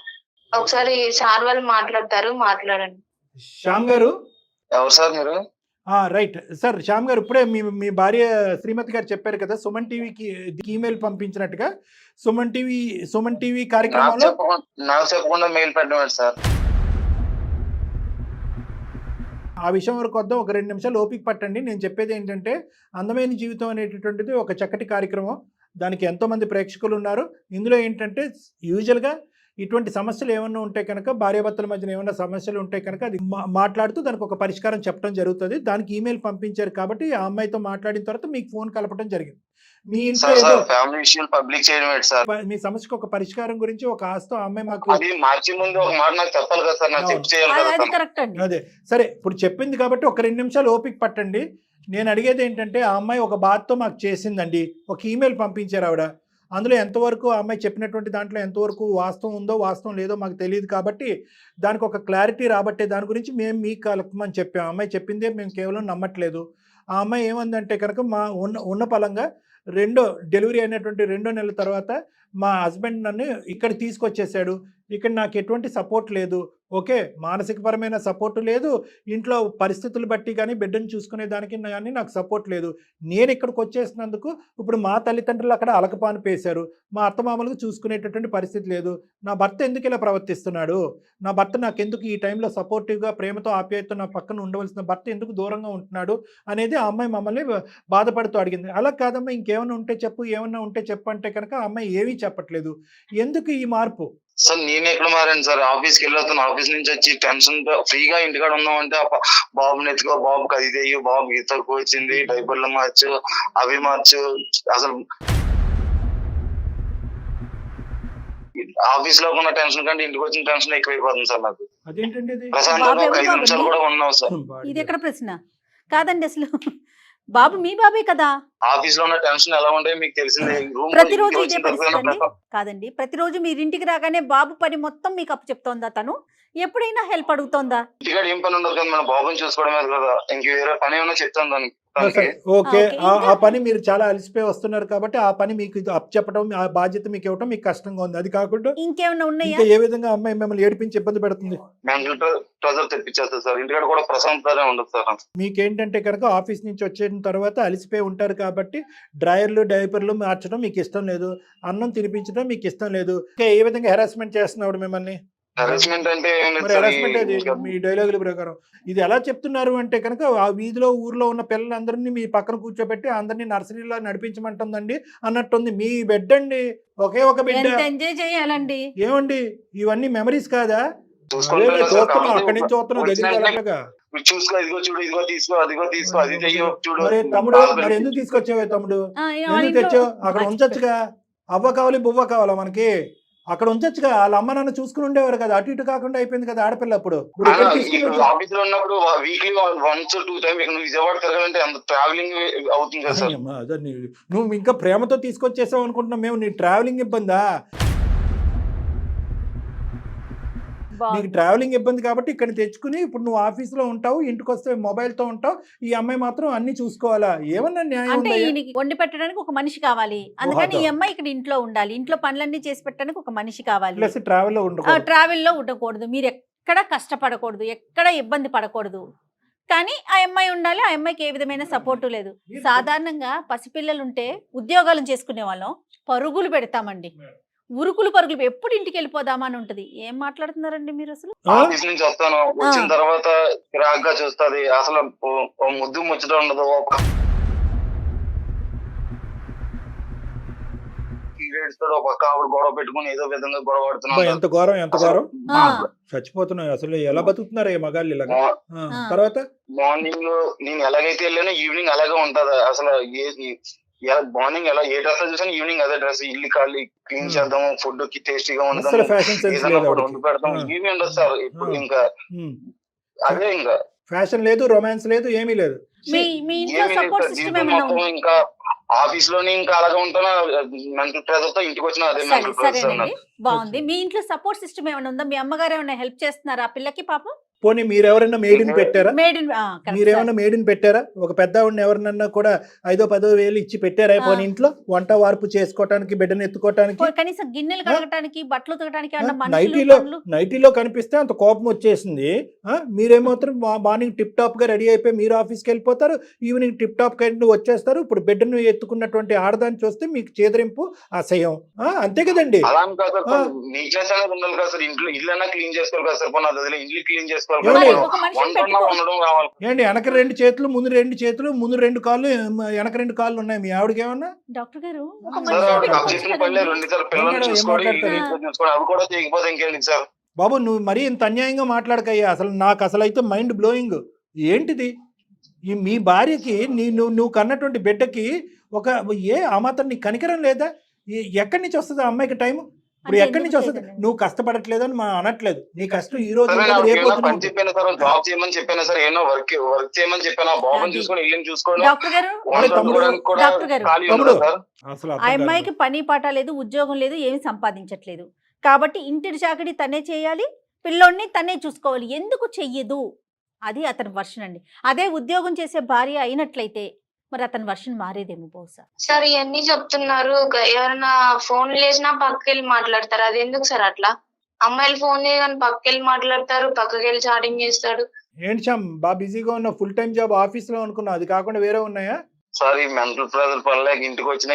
Speaker 2: ఒకసారి సార్ వాళ్ళు మాట్లాడతారు, మాట్లాడండి.
Speaker 5: శ్యామ్ గారు.
Speaker 4: ఎవరు సార్ మీరు?
Speaker 5: రైట్ సార్, శ్యామ్ గారు ఇప్పుడే మీ భార్య శ్రీమతి గారు చెప్పారు కదా సుమన్ టీవీకి ఈమెయిల్ పంపించినట్టుగా. సుమన్ టీవీ కార్యక్రమంలో
Speaker 4: నాకు చెప్పకుండా మెయిల్ పెట్టడం సార్.
Speaker 5: ఆ విషయం వరకు వద్దాం, ఒక 2 నిమిషాలు ఓపిక పట్టండి. నేను చెప్పేది ఏంటంటే, అందమైన జీవితం అనేటటువంటిది ఒక చక్కటి కార్యక్రమం. దానికి ఎంతోమంది ప్రేక్షకులు ఉన్నారు. ఇందులో ఏంటంటే యూజువల్గా ఇటువంటి సమస్యలు ఏమన్నా ఉంటే కనుక, భార్యాభర్తల మధ్యన ఏమన్నా సమస్యలు ఉంటే కనుక అది మాట్లాడుతూ దానికి ఒక పరిష్కారం చెప్పడం జరుగుతుంది. దానికి ఈమెయిల్ పంపించారు కాబట్టి ఆ అమ్మాయితో మాట్లాడిన తర్వాత మీకు ఫోన్ కలపడం జరిగింది. మీ ఇంట్లో
Speaker 4: ఫ్యామిలీ విషయాలు పబ్లిక్ చేయడం సార్.
Speaker 5: మీ సమస్యకు ఒక పరిష్కారం గురించి ఒక ఆస్తో ఆ అమ్మాయి మాకు
Speaker 4: అది మార్చి ముందు ఒక మాట నాకు చెప్పాలి కదా సార్, నాకు చెప్పి చేయాలి కదా
Speaker 3: అది
Speaker 4: సార్.
Speaker 3: కరెక్ట్ అండి.
Speaker 5: అదే సరే, ఇప్పుడు చెప్పింది కాబట్టి ఒక 2 నిమిషాలు ఓపిక పట్టండి. నేను అడిగేది ఏంటంటే, ఆ అమ్మాయి ఒక బాధతో మాకు చేసిందండి, ఒక ఈమెయిల్ పంపించారు ఆవిడ. అందులో ఎంతవరకు ఆ అమ్మాయి చెప్పినటువంటి దాంట్లో ఎంతవరకు వాస్తవం ఉందో వాస్తవం లేదో మాకు తెలియదు కాబట్టి దానికి ఒక క్లారిటీ రాబట్టే దాని గురించి మేము మీకు కలపమని చెప్పాము. ఆ అమ్మాయి చెప్పిందే మేము కేవలం నమ్మట్లేదు. ఆ అమ్మాయి ఏమందంటే కనుక, మా ఉన్న పలంగా డెలివరీ అయినటువంటి 2 నెలల తర్వాత మా హస్బెండ్ నన్ను ఇక్కడ తీసుకొచ్చేసాడు. ఇక్కడ నాకు ఎటువంటి సపోర్ట్ లేదు. ఓకే, మానసికపరమైన సపోర్టు లేదు, ఇంట్లో పరిస్థితులు బట్టి కానీ బిడ్డను చూసుకునే దానికి కానీ నాకు సపోర్ట్ లేదు. నేను ఇక్కడికి వచ్చేసినందుకు ఇప్పుడు మా తల్లిదండ్రులు అక్కడ అలకపాను పేశారు. మా అత్తమామలకు చూసుకునేటటువంటి పరిస్థితి లేదు. నా భర్త ఎందుకు ఇలా ప్రవర్తిస్తున్నాడు, నా భర్త నాకెందుకు ఈ టైంలో సపోర్టివ్గా ప్రేమతో ఆప్యాయతతో నా పక్కన ఉండవలసిన భర్త ఎందుకు దూరంగా ఉంటున్నాడు అనేది ఆ అమ్మాయి మమ్మల్ని బాధపడుతూ అడిగింది. అలా కాదమ్మా, ఇంకేమన్నా ఉంటే చెప్పు, ఏమన్నా ఉంటే చెప్పు అంటే కనుక ఆ అమ్మాయి ఏమీ చెప్పట్లేదు. ఎందుకు ఈ మార్పు?
Speaker 4: సార్ నేను ఎక్కడ మారాను సార్, ఆఫీస్కి వెళ్ళొస్తాను. ఆఫీస్ నుంచి వచ్చి టెన్షన్ ఫ్రీగా ఇంటికాడ ఉన్నామంటే బాబుని ఎత్తుకో, బాబుకి అది తెయ్యు, బాబుకి ఈత వచ్చింది, డైపర్లు మార్చు, అవి మార్చు. అసలు ఆఫీస్ లో ఉన్న టెన్షన్ కంటే ఇంటికి వచ్చిన టెన్షన్ ఎక్కువైపోతుంది సార్ నాకు.
Speaker 5: అదేంటండి ఇది?
Speaker 4: ప్రశాంతంగా ఒక 5 నిమిషాలు కూడా ఉన్నావు సార్.
Speaker 3: ఇది ఎక్కడ ప్రశ్న కాదండి అసలు. బాబు మీ బాబే కదా.
Speaker 4: ఆఫీస్ లో ఉన్న టెన్షన్ ఎలా ఉంటాయో మీకు తెలిసిందే. రూమ్
Speaker 3: ప్రతిరోజు ఇదే పరిస్థితి అండి? కాదండి, ప్రతిరోజు మీరు ఇంటికి రాగానే బాబు పని మొత్తం మీకు అప్పు చెప్తోందా తను? ఎప్పుడైనా హెల్ప్ అడుగుతోందా?
Speaker 4: ఇంటికాడ ఏం పని ఉండదు కదా, మన బాబుని చూసుకోవడమే కదా. ఇంక వేరే పని ఏమైనా చెప్తాను దానికి.
Speaker 5: ఓకే, ఆ పని మీరు చాలా అలసిపోయి వస్తున్నారు కాబట్టి ఆ పని మీకు అప్ చెప్పడం, ఆ బాధ్యత మీకు ఇవ్వడం మీకు కష్టంగా ఉంది. అది కాకుండా
Speaker 3: ఇంకేమైనా ఉన్నాయా?
Speaker 5: ఇంకా ఏ విధంగా అమ్మాయి మిమ్మల్ని ఏడిపించి ఇబ్బంది పెడుతుంది?
Speaker 4: మెంటల్ ప్రెజర్ తెప్పించేస్తారు సార్. ఇంటికాడ కూడా ప్రశాంతత ఉండదు సార్.
Speaker 5: మీకేంటంటే కనుక ఆఫీస్ నుంచి వచ్చిన తర్వాత అలసిపోయి ఉంటారు కాబట్టి డ్రైయర్లు డైపర్లు మార్చడం మీకు ఇష్టం లేదు, అన్నం తినిపించడం మీకు ఇష్టం లేదు. ఏ విధంగా హెరాస్మెంట్ చేస్తున్నాడు మిమ్మల్ని?
Speaker 4: హెరాస్మెంట్ అంటే
Speaker 5: మరి హెరాస్మెంట్ అది మీ డైలాగుల ప్రకారం ఇది ఎలా చెప్తున్నారు అంటే కనుక, ఆ వీధిలో ఊర్లో ఉన్న పిల్లలందరినీ మీ పక్కన కూర్చోబెట్టి అందరినీ నర్సరీలో నడిపించమంటుందండి అన్నట్టుంది. మీ బిడ్డ అండి, ఒకే ఒక బిడ్డ.
Speaker 3: ఎంత ఎంజాయ్ చేయాలండి.
Speaker 5: ఏమండి ఇవన్నీ మెమరీస్ కాదా?
Speaker 4: చూసుకుంటున్నాం,
Speaker 5: అక్కడి నుంచి చూస్తున్నాం దగ్గర.
Speaker 4: చూసుకో, ఇదిగో చూడు, ఇదిగో తీసుకో, అదిగో తీసుకో, అది చెయ్యో చూడు.
Speaker 5: మరి తమ్ముడు, మరి ఎందుకు తీసుకొచ్చావే తమ్ముడు? ఎందుకు తెచ్చావు? అక్కడ ఉంచొచ్చుగా. అవ్వ కావాలి బువ్వ కావాలా మనకి? అక్కడ ఉంచొచ్చుగా. వాళ్ళ అమ్మ నాన్న చూసుకుని ఉండేవారు కదా, అటు ఇటు కాకుండా అయిపోయింది కదా ఆడపిల్ల. అప్పుడు
Speaker 4: ఆఫీస్ లో ఉన్నప్పుడు వీక్లీ 1 or 2 times ఇక్కడ విజయవాడ తిరగాలంటే అంత ట్రావెలింగ్ అవుతుంది కదా సార్.
Speaker 5: నువ్వు ఇంకా ప్రేమతో తీసుకొచ్చేసావు అనుకుంటున్నావు మేము. నీ ట్రావెలింగ్ ఇబ్బందా? నీకు ట్రావెలింగ్ ఇబ్బంది కాబట్టి ఇక్కడ తెచ్చుకుని ఇప్పుడు నువ్వు ఆఫీస్ లో ఉంటావు, ఇంటికి వస్తే మొబైల్ తో ఉంటావు. ఈ అమ్మాయి మాత్రం అన్ని చూసుకోవాలా? ఏమన్నా న్యాయం
Speaker 3: అంటే
Speaker 5: ఉందా?
Speaker 3: ఈయనకి వండి పెట్టడానికి ఒక మనిషి కావాలి, అందుకని ఈ అమ్మాయి ఇక్కడ ఇంట్లో ఉండాలి. ఇంట్లో పనులన్నీ చేసి పెట్టడానికి ఒక మనిషి కావాలి.
Speaker 5: ప్లస్ ట్రావెల్ లో ఉండకూడదు.
Speaker 3: ట్రావెల్ లో ఉండకూడదు, మీరు ఎక్కడ కష్టపడకూడదు, ఎక్కడ ఇబ్బంది పడకూడదు. కానీ ఆ అమ్మాయి ఉండాలి. ఆ అమ్మాయికి ఏ విధమైన సపోర్టు లేదు. సాధారణంగా పసిపిల్లలు ఉంటే ఉద్యోగాలు చేసుకునే వాళ్ళం పరుగులు పెడతామండి. ఉరుకులు పరుగులు ఎప్పుడు ఇంటికి వెళ్ళిపోదామా అని ఉంటది. ఏం మాట్లాడుతున్నారండి మీరు అసలు?
Speaker 4: ఆఫీస్ నుంచి వస్తాను, వచ్చిన తర్వాత చిరాగ్గా చూస్తుంది, అసలు ఓ ముద్దు ముచ్చట ఉండదు. ఏడుస్తాడు, ఒక పక్క ఆవిడ గొడవ పెట్టుకుని ఏదో విధంగా గొడవ
Speaker 5: అబ్బా,
Speaker 4: పడుతున్నాడు.
Speaker 5: ఎంత ఘోరం ఎంత ఘోరం.
Speaker 3: ఆ,
Speaker 5: చచ్చిపోతున్నాయి అసలు. ఎలా బతుకుతున్నారు ఈ మగాళ్ళు ఇలాగా? ఆ,
Speaker 3: ఆ.
Speaker 5: తర్వాత
Speaker 4: మార్నింగ్ నేను ఎలాగైతే వెళ్ళానో ఈవినింగ్ అలాగే ఉంటది. అసలు మార్నింగ్ ఎలా ఏ డ్రెస్ చూసాను ఈవినింగ్ అదే డ్రెస్. ఇల్లు ఖాళీ క్లీన్ చేద్దాము, ఫుడ్ కి టేస్టీగా
Speaker 5: అసలు
Speaker 4: ఉండదు,
Speaker 5: ఫ్యాషన్ సెన్స్
Speaker 4: ఏదైనా
Speaker 5: లేదు
Speaker 4: కూడా
Speaker 5: ఆవిడకి.
Speaker 4: వండి పెడతాం,
Speaker 5: ఆ.
Speaker 4: ఏమీ ఉండదు సార్. ఇప్పుడు ఇంకా
Speaker 5: ఉమ్.
Speaker 4: అదే ఇంకా
Speaker 5: ఫ్యాషన్ లేదు, రొమాన్స్ లేదు, ఏమీ లేదు.
Speaker 3: మీ ఇంట్లో
Speaker 4: ఏమీ లేదు
Speaker 3: సపోర్ట్
Speaker 4: సార్.
Speaker 3: సిస్టమ్
Speaker 4: జీవితం
Speaker 3: ఏమైనా
Speaker 4: మొత్తం
Speaker 3: ఉందా?
Speaker 4: ఇంకా ఆఫీస్ లోనే ఇంకా అలాగే ఉంటాను. మెంటల్ ప్రెజర్ తో ఇంటికి వచ్చిన అదే
Speaker 3: సరే
Speaker 4: మెంటల్ ప్రెజర్
Speaker 3: సరేనండి, బాగుంది. మీ ఇంట్లో సపోర్ట్ సిస్టమ్ ఏమైనా ఉందా? మీ అమ్మగారు ఏమైనా హెల్ప్ చేస్తున్నారా ఆ పిల్లకి పాపం?
Speaker 5: పోనీ మీరెవరైనా మేడిని పెట్టారా?
Speaker 3: మేడ్ ఇన్
Speaker 5: మీరేమన్నా మేడిని పెట్టారా? ఒక పెద్ద ఆవిడని ఎవరినన్నా కూడా 5,000-10,000 వేలు ఇచ్చి పెట్టారా పోనీ ఇంట్లో వంట వార్పు చేసుకోవటానికి, బిడ్డను ఎత్తుకోవటానికి?
Speaker 3: కనీసం గిన్నెలు కడగటానికి, బట్టలు ఉతకడానికి ఏమన్నా మనుషులు,
Speaker 5: నైటీలో
Speaker 3: పనులు?
Speaker 5: నైటీలో కనిపిస్తే అంత కోపం వచ్చేసింది. మీరేమవుతారు? మార్నింగ్ టిప్ టాప్ గా రెడీ అయిపోయి మీరు ఆఫీస్కి వెళ్ళిపోతారు, ఈవినింగ్ టిప్ టాప్ గా వచ్చేస్తారు. ఇప్పుడు బిడ్డను ఎత్తుకున్నటువంటి ఆడదాన్ని చూస్తే మీకు చేదరింపు, అసహ్యం. అంతే కదండి.
Speaker 4: అలా అని కాదు సార్, నీట్నెస్ అనేది ఉండాలి కదా సార్. ఇంట్లో ఇల్లు అన్నా క్లీన్ చేసుకోవాలి కదా సార్. పోనీ అది ఇల్లు క్లీన్ చేసుకోవాలి కదా,
Speaker 5: మరి
Speaker 3: ఒక మనిషిని
Speaker 4: వంట
Speaker 3: పెట్టుకో.
Speaker 4: ఉండడం కావాలి.
Speaker 5: ఏంటి వెనక 2 చేతులు, ముందు 2 చేతులు, ముందు 2 కాళ్ళు, వెనక 2 కాళ్ళు ఉన్నాయి మీ ఆవిడకి ఏమన్నా?
Speaker 3: డాక్టర్ గారు ఒక
Speaker 5: సార్,
Speaker 4: సార్
Speaker 3: మనిషిని
Speaker 4: ఆవిడకి
Speaker 3: పెట్టుకోవచ్చు
Speaker 4: అబ్జెక్షన్ పడలేదు.
Speaker 3: కదండి.
Speaker 4: 2 సార్లు పిల్లల్ని
Speaker 5: ఏం
Speaker 4: చూసుకోవాలి, ఇల్లు
Speaker 5: మాట్లాడతారు?
Speaker 4: చూసుకోవాలి, అవి కూడా చేయకపోతే ఇంకేంటి సార్?
Speaker 5: బాబు నువ్వు మరీ ఇంత అన్యాయంగా మాట్లాడకయ్యా. అసలు నాకు అసలు అయితే మైండ్ బ్లోయింగ్. ఏంటిది? ఈ మీ భార్యకి నువ్వు కన్నటువంటి బిడ్డకి ఒక ఆ మాత్రం నీకు కనికరం లేదా? ఎక్కడి నుంచి వస్తుంది ఆ అమ్మాయికి టైం? ఇప్పుడు
Speaker 3: అంటే
Speaker 5: ఎక్కడి నుంచి
Speaker 3: ఎందుకు
Speaker 5: వస్తుంది?
Speaker 3: చేయదండి?
Speaker 5: నువ్వు కష్టపడట్లేదని మనం అనట్లేదు. నీ కష్టం ఈ రోజు
Speaker 4: సరే,
Speaker 5: ఉంటుంది,
Speaker 4: నాకు
Speaker 5: రేపు
Speaker 4: ఏమైనా
Speaker 5: పొద్దున
Speaker 4: పని
Speaker 5: ఉంటుంది.
Speaker 4: చెప్పాను సార్, జాబ్ చేయమని చెప్పాను సార్, ఏమో వర్క్ చేయమని చెప్పాను. బాబుని
Speaker 3: అది.
Speaker 4: చూసుకొని ఇల్లుని చూసుకొని
Speaker 3: డాక్టర్ గారు,
Speaker 5: అరే తమ్ముడు,
Speaker 4: కూడా
Speaker 3: డాక్టర్ గారు,
Speaker 4: ఖాళీ
Speaker 5: తమ్ముడు.
Speaker 4: ఉండదు సార్.
Speaker 5: అసలు
Speaker 3: ఆ
Speaker 5: అర్థం కాదు.
Speaker 3: అమ్మాయికి పని పాట లేదు, ఉద్యోగం లేదు, ఏమి సంపాదించట్లేదు. కాబట్టి ఇంటి చాకరీ తనే చేయాలి, పిల్లోడిని తనే చూసుకోవాలి. ఎందుకు చెయ్యదు? అది అతని వర్షన్ అండి. అదే ఉద్యోగం చేసే భార్య అయినట్లయితే మరి అతని వర్షన్ మారేదేమో బహుశా.
Speaker 2: సార్ ఇవన్నీ చెప్తున్నారు, ఎవరైనా ఫోన్ చేసినా పక్కకెళ్ళి మాట్లాడతారు. అది ఎందుకు సార్ అట్లా? అమ్మాయిలు ఫోన్ చేయగానే పక్కకెళ్ళి మాట్లాడతారు, పక్కకెళ్ళి చాటింగ్ చేస్తాడు.
Speaker 5: ఏంటి శ్యామ్, బాగా బిజీగా ఉన్న ఫుల్ టైం జాబ్ ఆఫీస్ లో అనుకున్నా, అది కాకుండా వేరే ఉన్నాయా?
Speaker 4: సార్ ఈ మెంటల్ ప్రెజర్ పడలేక ఇంటికి వచ్చిన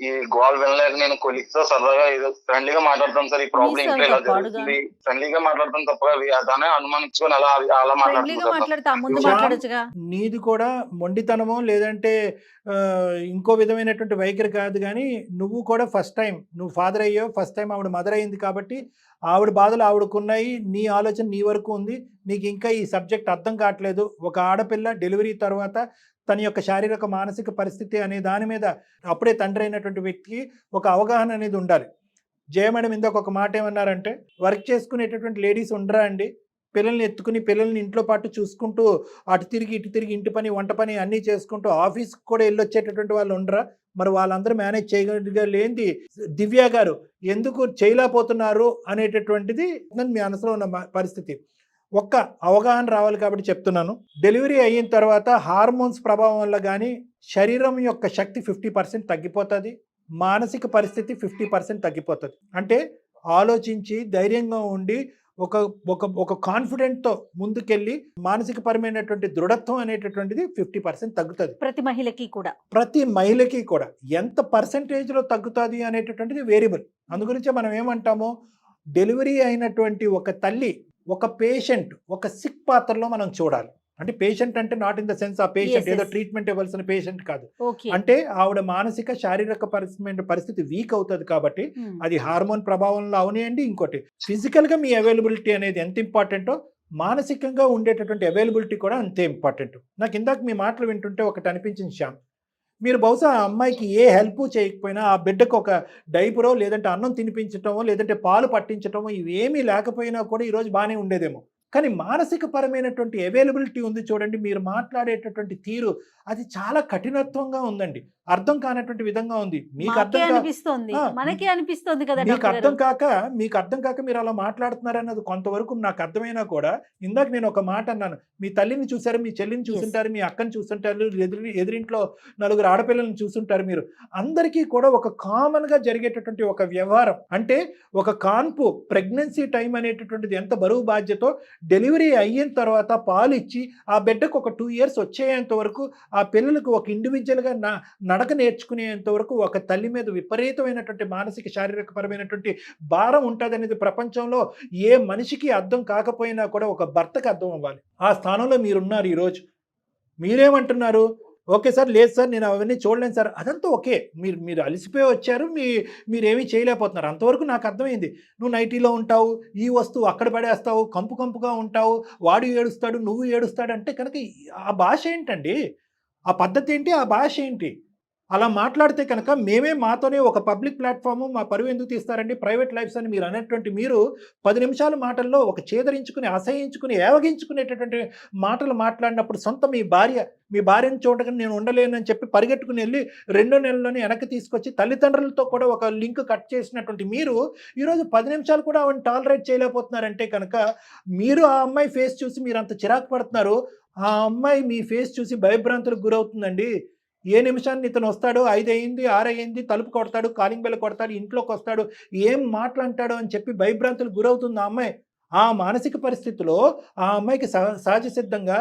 Speaker 4: ఈ గోల్ వినలేక నేను కొలిక్స్ తో సరదాగా ఏదో ఫ్రెండ్లీగా మాట్లాడతాం సార్. ఈ ప్రాబ్లం
Speaker 3: మీ
Speaker 4: ఇంట్లో ఇలా
Speaker 3: సార్ పాడుగా.
Speaker 4: జరుగుతుంది, ఫ్రెండ్లీగా మాట్లాడతాం తప్ప దాన్ని అనుమానించుకొని అలా
Speaker 3: ఫ్రెండ్లీగా
Speaker 4: మాట్లాడుతున్నాం.
Speaker 3: మాట్లాడితే ఆ ముందు
Speaker 5: శ్యామ్,
Speaker 3: మాట్లాడొచ్చుగా.
Speaker 5: నీది కూడా మొండితనమో లేదంటే ఇంకో విధమైనటువంటి వైఖరి కాదు, కానీ నువ్వు కూడా ఫస్ట్ టైం నువ్వు ఫాదర్ అయ్యావు, ఫస్ట్ టైం ఆవిడ మదర్ అయింది కాబట్టి ఆవిడ బాధలు ఆవిడకున్నాయి, నీ ఆలోచన నీ వరకు ఉంది. నీకు ఇంకా ఈ సబ్జెక్ట్ అర్థం కావట్లేదు. ఒక ఆడపిల్ల డెలివరీ తర్వాత తన యొక్క శారీరక మానసిక పరిస్థితి అనే దాని మీద అప్పుడే తండ్రి అయినటువంటి వ్యక్తికి ఒక అవగాహన అనేది ఉండాలి. జయ మేడం ఇందాక ఒక మాట ఏమన్నారంటే, వర్క్ చేసుకునేటటువంటి లేడీస్ ఉండరా అండి? పిల్లల్ని ఎత్తుకుని పిల్లల్ని ఇంట్లో పాటు చూసుకుంటూ అటు తిరిగి ఇటు తిరిగి ఇంటి పని వంట పని అన్నీ చేసుకుంటూ ఆఫీస్కి కూడా వెళ్ళొచ్చేటటువంటి వాళ్ళు ఉండరా? మరి వాళ్ళందరూ మేనేజ్ చేయగలిగా లేనిది దివ్య గారు ఎందుకు చేయలేకపోతున్నారు అనేటటువంటిది మీ మనసులో ఉన్న పరిస్థితి. ఒక్క అవగాహన రావాలి కాబట్టి చెప్తున్నాను. డెలివరీ అయిన తర్వాత హార్మోన్స్ ప్రభావం వల్ల కానీ శరీరం యొక్క శక్తి 50% తగ్గిపోతుంది, మానసిక పరిస్థితి 50% తగ్గిపోతుంది. అంటే ఆలోచించి ధైర్యంగా ఉండి ఒక ఒక ఒక కాన్ఫిడెంట్తో ముందుకెళ్ళి మానసిక పరమైనటువంటి దృఢత్వం అనేటటువంటిది 50% తగ్గుతుంది.
Speaker 3: ప్రతి మహిళకి కూడా
Speaker 5: ఎంత పర్సెంటేజ్లో తగ్గుతుంది అనేటటువంటిది వేరియబుల్. అందుగురించే మనం ఏమంటామో, డెలివరీ అయినటువంటి ఒక తల్లి, ఒక పేషెంట్ ఒక సిక్ పాత్రలో మనం చూడాలి. అంటే పేషెంట్ అంటే నాట్ ఇన్ ద సెన్స్ ఆ పేషెంట్ ఏదో ట్రీట్మెంట్ ఇవ్వాల్సిన పేషెంట్ కాదు. అంటే ఆవిడ మానసిక శారీరక పరిస్థితి వీక్ అవుతుంది కాబట్టి అది హార్మోన్ ప్రభావంలో అవనియండి. ఇంకోటి ఫిజికల్ గా మీ అవైలబిలిటీ అనేది ఎంత ఇంపార్టెంటో మానసికంగా ఉండేటటువంటి అవైలబిలిటీ కూడా అంతే ఇంపార్టెంట్. నాకు ఇందాక మీ మాటలు వింటుంటే ఒకటి అనిపించింది శ్యామ్, మీరు బహుశా ఆ అమ్మాయికి ఏ హెల్ప్ చేయకపోయినా ఆ బిడ్డకు ఒక డైపరో లేదంటే అన్నం తినిపించటమో లేదంటే పాలు పట్టించటమో ఇవేమీ లేకపోయినా కూడా ఈరోజు బాగానే ఉండేదేమో. కానీ మానసిక పరమైనటువంటి అవైలబిలిటీ ఉంది చూడండి, మీరు మాట్లాడేటటువంటి తీరు అది చాలా కఠినత్వంగా ఉందండి, అర్థం కానటువంటి విధంగా ఉంది. మీకు అర్థం కాక మీరు అలా మాట్లాడుతున్నారన్నది కొంతవరకు నాకు అర్థమైనా కూడా, ఇందాక నేను ఒక మాట అన్నాను, మీ తల్లిని చూసారు, మీ చెల్లిని చూస్తుంటారు, మీ అక్కని చూస్తుంటారు, ఎదురింట్లో 4 ఆడపిల్లలను చూస్తుంటారు. మీరు అందరికీ కూడా ఒక కామన్ గా జరిగేటటువంటి ఒక వ్యవహారం అంటే ఒక కాన్పు ప్రెగ్నెన్సీ టైం అనేటటువంటిది ఎంత బరువు బాధ్యతో డెలివరీ అయిన తర్వాత పాలు ఇచ్చి ఆ బిడ్డకు ఒక 2 years వచ్చేంత వరకు ఆ పిల్లలకు ఒక ఇండివిజువల్గా నడక నేర్చుకునేంత వరకు ఒక తల్లి మీద విపరీతమైనటువంటి మానసిక శారీరకపరమైనటువంటి భారం ఉంటుంది అనేది ప్రపంచంలో ఏ మనిషికి అర్థం కాకపోయినా కూడా ఒక భర్తకు అర్థం అవ్వాలి. ఆ స్థానంలో మీరున్నారు ఈరోజు. మీరేమంటున్నారు? ఓకే సార్, లేదు సార్, నేను అవన్నీ చూడలేను సార్. అదంతా ఓకే, మీరు అలసిపోయి వచ్చారు, మీరేమీ చేయలేకపోతున్నారు, అంతవరకు నాకు అర్థమైంది. నువ్వు నైటీలో ఉంటావు, ఈ వస్తువు అక్కడ పడేస్తావు, కంపుగా ఉంటావు, వాడు ఏడుస్తాడు, నువ్వు ఏడుస్తాడు అంటే కనుక ఆ భాష ఏంటండి? ఆ పద్ధతి ఏంటి? ఆ భాష ఏంటి? అలా మాట్లాడితే కనుక మాతోనే ఒక పబ్లిక్ ప్లాట్ఫామ్, మా పరువు ఎందుకు తీస్తారండి? ప్రైవేట్ లైఫ్స్ అని మీరు అనేటువంటి మీరు 10 నిమిషాల మాటల్లో ఒక చేదరించుకుని, అసహించుకుని, ఏవగించుకునేటటువంటి మాటలు మాట్లాడినప్పుడు సొంత మీ భార్యను చూడగానే నేను ఉండలేనని చెప్పి పరిగెట్టుకుని వెళ్ళి 2 నెలల్లోనే వెనక్కి తీసుకొచ్చి తల్లిదండ్రులతో కూడా ఒక లింక్ కట్ చేసినటువంటి మీరు ఈరోజు 10 నిమిషాలు కూడా ఆవిడని టాలరేట్ చేయలేకపోతున్నారంటే కనుక మీరు ఆ అమ్మాయి ఫేస్ చూసి మీరు అంత చిరాకు పడుతున్నారు. ఆ అమ్మాయి మీ ఫేస్ చూసి భయభ్రాంతులకు గురవుతుందండి. ఏ నిమిషాన్ని ఇతను వస్తాడు, 5 అయింది, 6 అయింది, తలుపు కొడతాడు, కాలింగ్ బెల్ కొడతాడు, ఇంట్లోకి వస్తాడు, ఏం మాట్లాంటాడు అని చెప్పి భయభ్రాంతులకు గురవుతుంది ఆ అమ్మాయి. ఆ మానసిక పరిస్థితిలో ఆ అమ్మాయికి సహజ సిద్ధంగా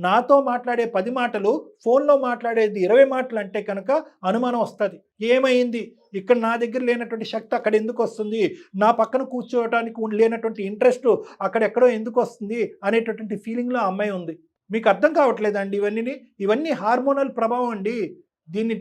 Speaker 5: నాతో మాట్లాడే 10 మాటలు, ఫోన్లో మాట్లాడేది 20 మాటలు అంటే కనుక అనుమానం వస్తుంది. ఏమైంది? ఇక్కడ నా దగ్గర లేనటువంటి శక్తి అక్కడ ఎందుకు వస్తుంది? నా పక్కన కూర్చోవడానికి లేనటువంటి ఇంట్రెస్ట్ అక్కడెక్కడో ఎందుకు వస్తుంది అనేటటువంటి ఫీలింగ్లో ఆ అమ్మాయి ఉంది. మీకు అర్థం కావట్లేదండి ఇవన్నీ హార్మోనల్ ప్రభావం అండి. దీన్ని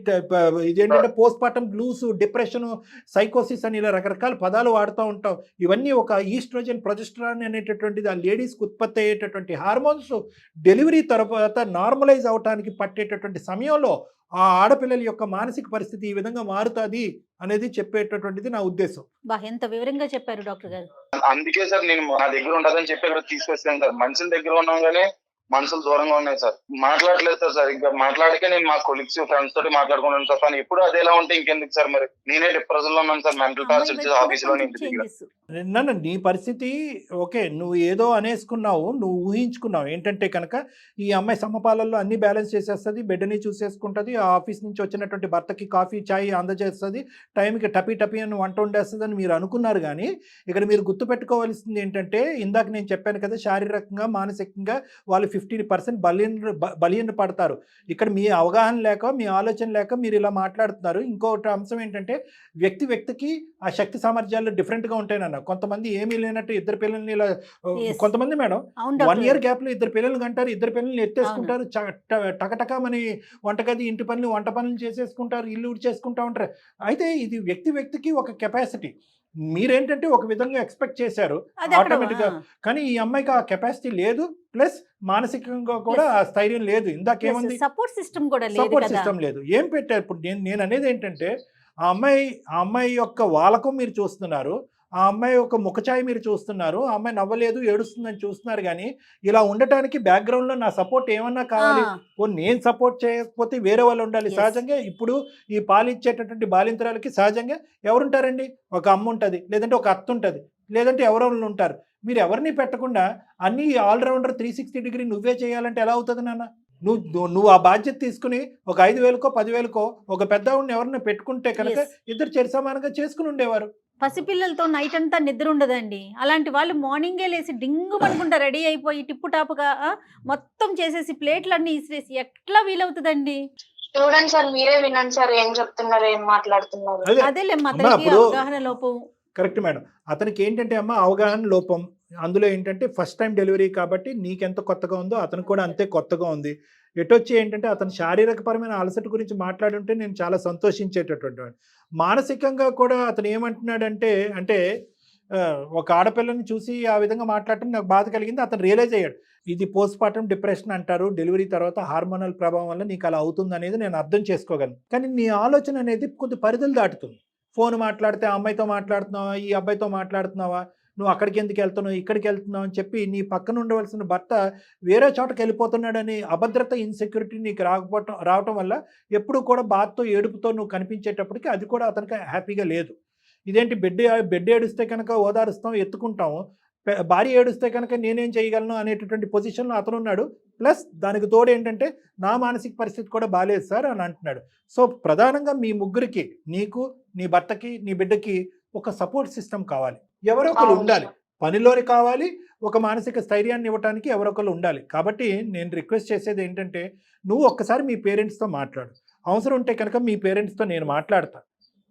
Speaker 5: ఇదేంటంటే పోస్ట్మార్టం బ్లూస్, డిప్రెషన్, సైకోసిస్ అని ఇలా రకరకాల పదాలు వాడుతూ ఉంటాం. ఇవన్నీ ఒక ఈస్ట్రోజన్, ప్రొజెస్టరాన్ అనేటటువంటిది ఆ లేడీస్కి ఉత్పత్తి అయ్యేటటువంటి హార్మోన్స్ డెలివరీ తర్వాత నార్మలైజ్ అవడానికి పట్టేటటువంటి సమయంలో ఆ ఆడపిల్లల యొక్క మానసిక పరిస్థితి ఈ విధంగా మారుతుంది అనేది చెప్పేటటువంటిది నా ఉద్దేశం.
Speaker 3: ఎంత వివరంగా చెప్పారు డాక్టర్ గారు.
Speaker 4: అందుకే సార్ నేను నా దగ్గర ఉండదని చెప్పి ఇక్కడ తీసుకొస్తాను సార్. మనుషుల దగ్గర ఉన్నాగానే మనసులు దూరంగా ఉన్నాయి సార్. మాట్లాడలేదు సార్ సరిగ్గా. మాట్లాడికే నేను మా కొలీగ్స్, ఫ్రెండ్స్ తోటి మాట్లాడుకున్నాను సార్. కానీ ఎప్పుడు అదేలా ఉంటే ఇంకెందుకు సార్? మరి నేనే డిప్రెషన్ లో ఉన్నాను సార్. మెంటల్ టార్చర్ ఆఫీస్ లో
Speaker 5: నన్ను నీ పరిస్థితి ఓకే, నువ్వు ఏదో అనేసుకున్నావు, నువ్వు ఊహించుకున్నావు. ఏంటంటే కనుక ఈ అమ్మాయి సమపాలల్లో అన్ని బ్యాలెన్స్ చేసేస్తుంది, బిడ్డని చూసేసుకుంటుంది, ఆ ఆఫీస్ నుంచి వచ్చినటువంటి భర్తకి కాఫీ చాయ్ అందజేస్తుంది, టైంకి టపీ అని వంట వండేస్తుంది అని మీరు అనుకున్నారు. కానీ ఇక్కడ మీరు గుర్తుపెట్టుకోవాల్సింది ఏంటంటే, ఇందాక నేను చెప్పాను కదా, శారీరకంగా మానసికంగా వాళ్ళు 50% బలియన పడతారు. ఇక్కడ మీ అవగాహన లేక, మీ ఆలోచన లేక మీరు ఇలా మాట్లాడుతున్నారు. ఇంకొకటి అంశం ఏంటంటే, వ్యక్తికి ఆ శక్తి సామర్థ్యాలు డిఫరెంట్గా ఉంటాయన్న. కొంతమంది ఏమీ లేనట్టు 2 పిల్లల్ని ఇలా, కొంతమంది మేడం 1 year గ్యాప్లో 2 పిల్లలు కంటారు, 2 పిల్లల్ని ఎత్తేసుకుంటారు, టకటకమని వంటగది, ఇంటి పనులు, వంట పనులు చేసేసుకుంటారు, ఇల్లు ఉడిచేసుకుంటూ ఉంటారు. అయితే ఇది వ్యక్తికి ఒక కెపాసిటీ. మీరేంటంటే ఒక విధంగా ఎక్స్పెక్ట్ చేశారు ఆటోమేటిక్గా, కానీ ఈ అమ్మాయికి ఆ కెపాసిటీ లేదు, ప్లస్ మానసికంగా కూడా ఆ స్థైర్యం లేదు. ఇందాకేముంది?
Speaker 3: సపోర్ట్ సిస్టమ్
Speaker 5: లేదు. ఏం పెట్టారు? ఇప్పుడు నేను అనేది ఏంటంటే, ఆ అమ్మాయి యొక్క వాలకం మీరు చూస్తున్నారు, ఆ అమ్మాయి యొక్క ముఖఛాయ మీరు చూస్తున్నారు, ఆ అమ్మాయి నవ్వలేదు, ఏడుస్తుందని చూస్తున్నారు. కానీ ఇలా ఉండటానికి బ్యాక్గ్రౌండ్లో నా సపోర్ట్ ఏమన్నా కావాలి. నేను సపోర్ట్ చేయకపోతే వేరే వాళ్ళు ఉండాలి. సహజంగా ఇప్పుడు ఈ పాలిచ్చేటటువంటి బాలింతరాలకి సహజంగా ఎవరుంటారండి? ఒక అమ్మ ఉంటుంది, లేదంటే ఒక అత్త ఉంటుంది, లేదంటే ఎవరో ఉంటారు. మీరు ఎవరిని పెట్టకుండా అన్ని ఆల్రౌండర్ 360 degree నువ్వే చేయాలంటే ఎలా అవుతుంది నాన్న? నువ్వు ఆ బాధ్యత తీసుకుని ఒక 5,000కో 10,000కో ఒక పెద్దవాడిని ఎవరిని పెట్టుకుంటే కనుక ఇద్దరు చెరి సమానంగా చేసుకుని ఉండేవారు.
Speaker 3: పసిపిల్లలతో నైట్ అంతా నిద్ర ఉండదండి. అలాంటి వాళ్ళు మార్నింగే లేసి డింగు పడుకుంటా రెడీ అయిపోయి టిప్పు టాపుగా మొత్తం చేసేసి ప్లేట్లన్నీ ఇసిరేసి ఎట్లా వీలవుతుందండి?
Speaker 2: చూడండి సార్, మీరే వినండి సార్, ఏం చెప్తున్నారు, ఏం మాట్లాడుతున్నారు.
Speaker 3: అదేలేమ్మా, అతనికి అవగాహన లోపం.
Speaker 5: Correct madam. అతనికి ఏంటంటే అమ్మ అవగాహన లోపం. అందులో ఏంటంటే ఫస్ట్ టైం డెలివరీ కాబట్టి నీకెంత కొత్తగా ఉందో అతనికి కూడా అంతే కొత్తగా ఉంది. ఎటొచ్చి ఏంటంటే అతను శారీరకపరమైన అలసట గురించి మాట్లాడుంటే నేను చాలా సంతోషించేటటువంటి వాడు. మానసికంగా కూడా అతను ఏమంటున్నాడంటే, అంటే ఒక ఆడపిల్లని చూసి ఆ విధంగా మాట్లాడటం నాకు బాధ కలిగింది. అతను రియలైజ్ అయ్యాడు, ఇది పోస్ట్మార్టం డిప్రెషన్ అంటారు, డెలివరీ తర్వాత హార్మోనల్ ప్రభావం వల్ల నీకు అలా అవుతుంది అనేది నేను అర్థం చేసుకోగలను. కానీ నీ ఆలోచన అనేది కొద్ది పరిధులు దాటుతుంది. ఫోన్ మాట్లాడితే ఆ అమ్మాయితో మాట్లాడుతున్నావా, ఈ అబ్బాయితో మాట్లాడుతున్నావా, నువ్వు అక్కడికి ఎందుకు వెళ్తున్నావు, ఇక్కడికి వెళ్తున్నావు అని చెప్పి నీ పక్కన ఉండవలసిన భర్త వేరే చోటకి వెళ్ళిపోతున్నాడని అభద్రత, ఇన్సెక్యూరిటీ నీకు రావటం వల్ల ఎప్పుడు కూడా బాధతో, ఏడుపుతో నువ్వు కనిపించేటప్పటికి అది కూడా అతనికి హ్యాపీగా లేదు. ఇదేంటి బిడ్డ ఏడుస్తే కనుక ఓదారుస్తాం, ఎత్తుకుంటాము, భార్య ఏడుస్తే కనుక నేనేం చేయగలను అనేటటువంటి పొజిషన్లో అతను ఉన్నాడు. ప్లస్ దానికి తోడు ఏంటంటే నా మానసిక పరిస్థితి కూడా బాగాలేదు సార్ అని అంటున్నాడు. సో ప్రధానంగా మీ ముగ్గురికి, నీకు, నీ భర్తకి, నీ బిడ్డకి ఒక సపోర్ట్ సిస్టమ్ కావాలి. ఎవరో ఒకరు ఉండాలి. పనిలోని కావాలి, ఒక మానసిక స్థైర్యాన్ని ఇవ్వడానికి ఎవరొకరు ఉండాలి. కాబట్టి నేను రిక్వెస్ట్ చేసేది ఏంటంటే, నువ్వు ఒక్కసారి మీ పేరెంట్స్తో మాట్లాడు. అవసరం ఉంటే కనుక మీ పేరెంట్స్తో నేను మాట్లాడతా,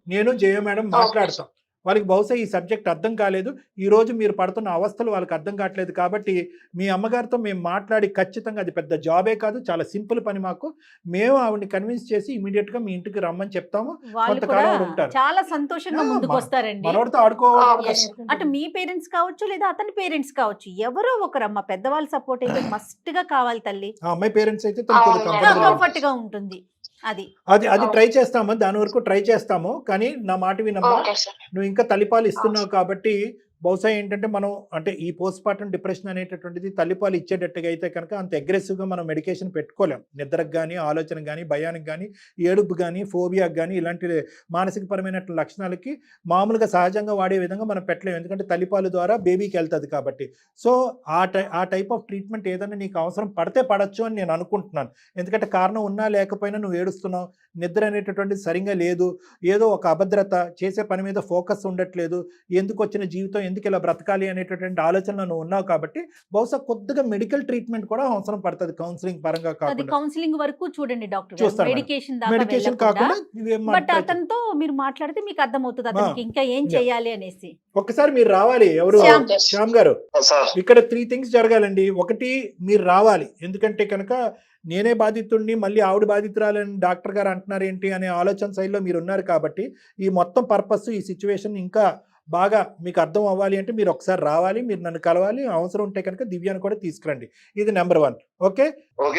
Speaker 5: నేను జయ మేడం మాట్లాడతాం. వాళ్ళకి బహుశా ఈ సబ్జెక్ట్ అర్థం కాలేదు, ఈరోజు మీరు పడుతున్న అవస్థలు వాళ్ళకి అర్థం కావట్లేదు, కాబట్టి మీ అమ్మగారితో మేము మాట్లాడి ఖచ్చితంగా అది పెద్ద జాబే కాదు, చాలా సింపుల్ పని మాకు, మేము ఆవిడని కన్విన్స్ చేసి ఇమీడియట్గా మీ ఇంటికి రమ్మని చెప్తాము.
Speaker 3: వాళ్ళు కూడా
Speaker 5: కొంతకాలం ఆవిడ ఉంటారు.
Speaker 3: చాలా సంతోషంగా ముందుకు వస్తారండి.
Speaker 5: మనోడితో ఆడుకోవాలి.
Speaker 2: Yes.
Speaker 3: అటు మీ పేరెంట్స్ కావచ్చు లేదా అతని పేరెంట్స్ కావచ్చు, ఎవరో ఒకరమ్మ పెద్దవాళ్ళ సపోర్ట్ అయితే మస్ట్ గా కావాలి తల్లి.
Speaker 5: ఆ అమ్మాయి పేరెంట్స్ అయితే తనకు
Speaker 2: అవును.
Speaker 5: comfortable గా
Speaker 3: కంఫర్ట్ గా ఉంటుంది. అది
Speaker 5: అది ట్రై చేస్తాము, దాని వరకు ట్రై చేస్తాము. కానీ నా మాట వినమ్మా,
Speaker 2: ఓకే సార్.
Speaker 5: నువ్వు ఇంకా తల్లిపాలు ఇస్తున్నావు కాబట్టి బహుశా ఏంటంటే మనం అంటే ఈ పోస్ట్ పార్టం డిప్రెషన్ అనేటటువంటిది తల్లిపాలు ఇచ్చేటట్టుగా అయితే కనుక అంత అగ్రెసివ్గా మనం మెడికేషన్ పెట్టుకోలేం. నిద్రకు కానీ, ఆలోచనకు కానీ, భయానికి కానీ, ఏడుపు కానీ, ఫోబియాకి కానీ, ఇలాంటి మానసికపరమైన లక్షణాలకి మామూలుగా సహజంగా వాడే విధంగా మనం పెట్టలేము, ఎందుకంటే తల్లిపాలు ద్వారా బేబీకి వెళ్తుంది కాబట్టి. సో ఆ టైప్ ఆఫ్ ట్రీట్మెంట్ ఏదైనా నీకు అవసరం పడితే పడచ్చు అని నేను అనుకుంటున్నాను. ఎందుకంటే కారణం ఉన్నా లేకపోయినా నువ్వు ఏడుస్తున్నావు, నిద్ర అనేటటువంటిది సరిగా లేదు, ఏదో ఒక అభద్రత, చేసే పని మీద ఫోకస్ ఉండట్లేదు, ఎందుకు వచ్చిన జీవితం, ఎందుకు ఇలా బ్రతకాలి అనేటటువంటి ఆలోచనలో నువ్వు ఉన్నావు కాబట్టి బహుశా కొద్దిగా మెడికల్ ట్రీట్మెంట్ కూడా అవసరం పడుతుంది, కౌన్సిలింగ్ పరంగా
Speaker 3: అది
Speaker 5: కాకుండా.
Speaker 3: కౌన్సిలింగ్ వరకు చూడండి డాక్టర్ గారు,
Speaker 5: చూస్తాను మేడం.
Speaker 3: మెడికేషన్
Speaker 5: మెడికేషన్ కాకుండా ఇవేం
Speaker 3: బట్
Speaker 5: మాట్లాడచ్చు.
Speaker 3: అతనితో మీరు మాట్లాడితే మీకు అర్థమవుతుంది అతనికి ఇంకా ఏం చేయాలి అనేసి.
Speaker 5: ఒక్కసారి మీరు రావాలి. ఎవరు?
Speaker 3: శ్యామ్.
Speaker 5: శ్యామ్ గారు,
Speaker 4: సార్
Speaker 5: ఇక్కడ 3 things జరగాలండి. ఒకటి, మీరు రావాలి, ఎందుకంటే కనుక నేనే బాధితుడిని మళ్ళీ ఆవిడ బాధితురాలని డాక్టర్ గారు అంటున్నారు ఏంటి అనే ఆలోచన శైలిలో మీరు ఉన్నారు కాబట్టి ఈ మొత్తం పర్పస్, ఈ సిచ్యువేషన్ ఇంకా బాగా మీకు అర్థం అవ్వాలి అంటే మీరు ఒకసారి రావాలి, మీరు నన్ను కలవాలి, అవసరం ఉంటే కనుక దివ్యాన్ని కూడా తీసుకురండి. ఇది నెంబర్ 1. Okay,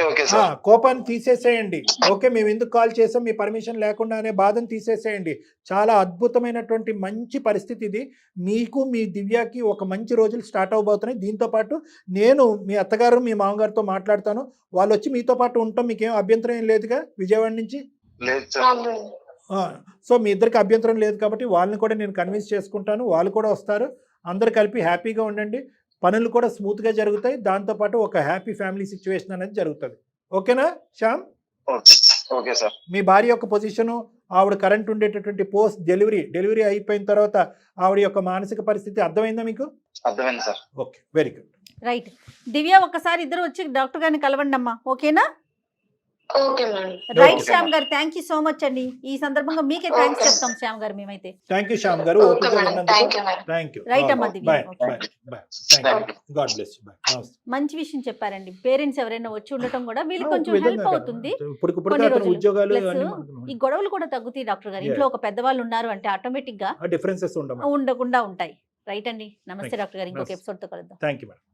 Speaker 4: okay sir.
Speaker 5: కోపాన్ని తీసేసేయండి. ఓకే, మేము ఎందుకు కాల్ చేసాం, మీ పర్మిషన్ లేకుండా అనే బాధను తీసేసేయండి. చాలా అద్భుతమైనటువంటి మంచి పరిస్థితి ఇది. మీకు మీ దివ్యకి ఒక మంచి రోజులు స్టార్ట్ అవబోతున్నాయి. దీంతో పాటు నేను మీ అత్తగారు మీ మామగారితో మాట్లాడతాను, వాళ్ళు వచ్చి మీతో పాటు ఉంటాం, మీకేం అభ్యంతరం ఏం లేదుగా విజయవాడ నుంచి?
Speaker 4: లేదు సార్.
Speaker 5: సో మీ ఇద్దరికి అభ్యంతరం లేదు కాబట్టి వాళ్ళని కూడా నేను కన్విన్స్ చేసుకుంటాను, వాళ్ళు కూడా వస్తారు. అందరు కలిపి హ్యాపీగా ఉండండి, పనులు కూడా స్మూత్గా జరుగుతాయి, దాంతోపాటు ఒక హ్యాపీ ఫ్యామిలీ సిచ్యువేషన్ అనేది జరుగుతుంది. ఓకేనా శ్యామ్?
Speaker 4: Okay sir.
Speaker 5: మీ భార్య యొక్క పొజిషను, ఆవిడ కరెంట్ ఉండేటటువంటి పోస్ట్ డెలివరీ అయిపోయిన తర్వాత ఆవిడ యొక్క మానసిక పరిస్థితి అర్థమైందా మీకు?
Speaker 4: అర్థమైంది sir.
Speaker 5: Okay, very good.
Speaker 3: Right Divya, ఒక్కసారి ఇద్దరు వచ్చి డాక్టర్ గారిని కలవండి అమ్మా, ఓకేనా?
Speaker 2: Okay madam.
Speaker 3: Right
Speaker 4: Okay,
Speaker 3: Shyam garu, thank you so much అండి. ఈ సందర్భంగా మీకే థ్యాంక్స్
Speaker 2: Okay.
Speaker 3: చెప్తాం శ్యామ్ గారు మేమైతే.
Speaker 5: Thank you Shyam garu.
Speaker 2: Okay madam. Thank you madam.
Speaker 5: Thank you.
Speaker 3: Right అమ్మా Divya.
Speaker 5: Bye
Speaker 3: Okay.
Speaker 5: Bye bye. Thank you. God bless you. Bye. నమస్తే.
Speaker 3: మంచి విషయం చెప్పారండి. పేరెంట్స్ ఎవరైనా వచ్చి ఉండటం కూడా వీళ్ళకి కొంచెం
Speaker 5: విధంగా
Speaker 3: హెల్ప్
Speaker 5: కదా.
Speaker 3: అవుతుంది.
Speaker 5: ఇప్పుడు
Speaker 3: కొన్ని
Speaker 5: అతను
Speaker 3: రోజులు.
Speaker 5: ఉద్యోగాలు
Speaker 3: Plus,
Speaker 5: అన్నీ మనకు
Speaker 3: ఈ గొడవలు కూడా తగ్గుతాయి డాక్టర్ గారు. ఇంట్లో ఒక పెద్దవాళ్ళు ఉన్నారు అంటే ఆటోమేటిక్ గా
Speaker 5: డిఫరెన్సెస్ ఉండవు.
Speaker 3: ఉండకుండా ఉంటాయి. రైట్ అండి. నమస్తే
Speaker 5: Thank you.
Speaker 3: డాక్టర్ గారు, ఇంకొక
Speaker 5: నమస్తే.
Speaker 3: ఎపిసోడ్ తో కలుద్దాం.
Speaker 5: Thank you madam.